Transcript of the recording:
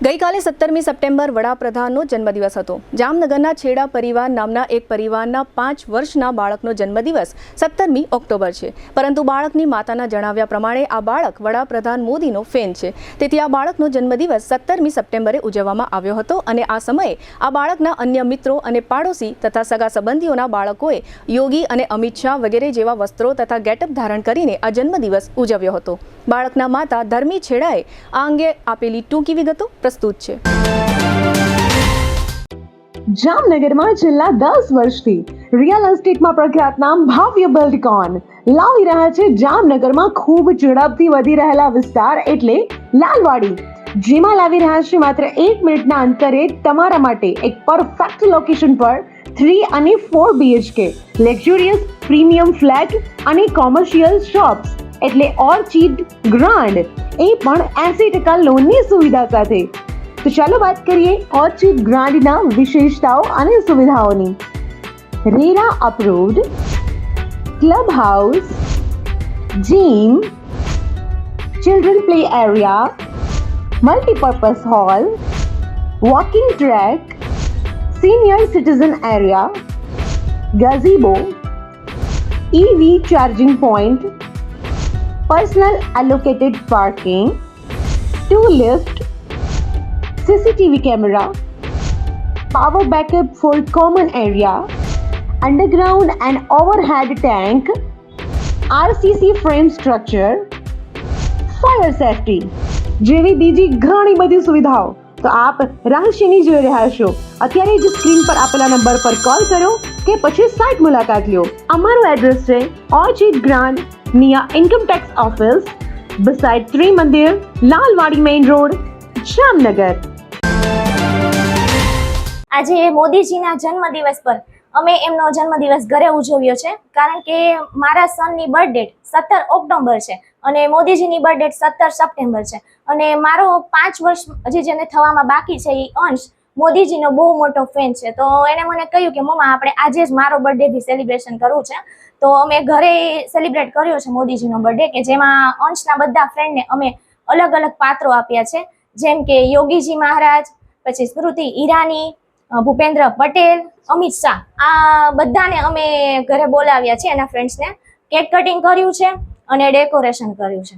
ગઈકાલે 17મી સપ્ટેમ્બર વડાપ્રધાનનો જન્મદિવસ હતો। જામનગરના છેડા પરિવાર નામના એક પરિવારના 5 વર્ષના બાળકનો જન્મદિવસ 17મી ઓક્ટોબર છે, પરંતુ બાળકની માતાના જણાવ્યા પ્રમાણે આ બાળક વડાપ્રધાન મોદીનો ફેન છે, તેથી આ બાળકનો જન્મદિવસ 17મી સપ્ટેમ્બરે ઉજવવામાં આવ્યો હતો અને આ સમયે આ બાળકના અન્ય મિત્રો અને પાડોશી તથા સગા સંબંધીઓના બાળકોએ યોગી અને અમિત શાહ વગેરે જેવા વસ્ત્રો તથા ગેટઅપ ધારણ કરીને આ જન્મદિવસ ઉજવ્યો હતો। બાળકના માતા ધર્મી છેડાએ આ અંગે આપેલી ટૂંકી વિગતો પ્રસ્તુત છે। જામનગરમાં છેલ્લા 10 વર્ષથી રિયલ એસ્ટેટમાં પ્રખ્યાત નામ ભવ્ય બિલ્ડકોન લાવી રહ્યા છે જામનગરમાં ખૂબ ઝડપથી વધી રહેલા વિસ્તાર એટલે લાલવાડી, જેમાં લાવી રહ્યા છે માત્ર 1 મિનિટના અંતરે તમારા માટે એક પરફેક્ટ લોકેશન પર 3 અને 4 BHK લક્ઝુરિયસ પ્રીમિયમ ફ્લેટ અને કોમર્શિયલ શોપ્સ એટલે ઓર્ચિડ ગ્રાન્ડ, એ પણ 80% લોનની સુવિધા સાથે। તો ચાલો વાત કરીએ ઓર્ચિડ ગ્રાન્ડના વિશેષતાઓ અને સુવિધાઓની। RERA approved, club house, gym, children play area, multipurpose hall, walking track, senior citizen area, gazebo, EV charging point, personal allocated parking, 2 lift, CCTV camera, power backup for common area, underground and overhead tank, RCC frame structure, fire safety જેવી બીજી ઘણી બધી સુવિધાઓ તો આપ રાશિની જોઈ રહ્યા છો। અત્યારે જ સ્ક્રીન પર આપેલા નંબર પર કોલ કરો કે પછી સાઇટ મુલાકાત લો। અમારું એડ્રેસ છે orchid grand near income tax office beside Trimandir, Lalwadi main road, Jamnagar। આજે મોદીજીના જન્મદિવસ પર અમે એમનો જન્મદિવસ ઘરે ઉજવ્યો છે, કારણ કે મારા સનની બર્થ ડેટ 17 ઓક્ટોબર છે અને મોદીજીની બર્થ ડેટ 17 સપ્ટેમ્બર છે અને મારો 5 વર્ષ હજી જેને થવામાં બાકી છે એ અંશ મોદીજીનો બહુ મોટો ફેન છે। તો એને મને કહ્યું કે મમ્મા આપણે આજે જ મારો બર્થડે બી સેલિબ્રેશન કરવું છે, તો અમે ઘરે સેલિબ્રેટ કર્યો છે મોદીજીનો બર્થડે, કે જેમાં અંશના બધા ફ્રેન્ડને અમે અલગ અલગ પાત્રો આપ્યા છે, જેમ કે યોગીજી મહારાજ, પછી સ્મૃતિ ઈરાની, ભૂપેન્દ્ર પટેલ, અમિત શાહ, આ બધાને અમે ઘરે બોલાવ્યા છે, એના ફ્રેન્ડ્સને કેક કટિંગ કર્યું છે અને ડેકોરેશન કર્યું છે।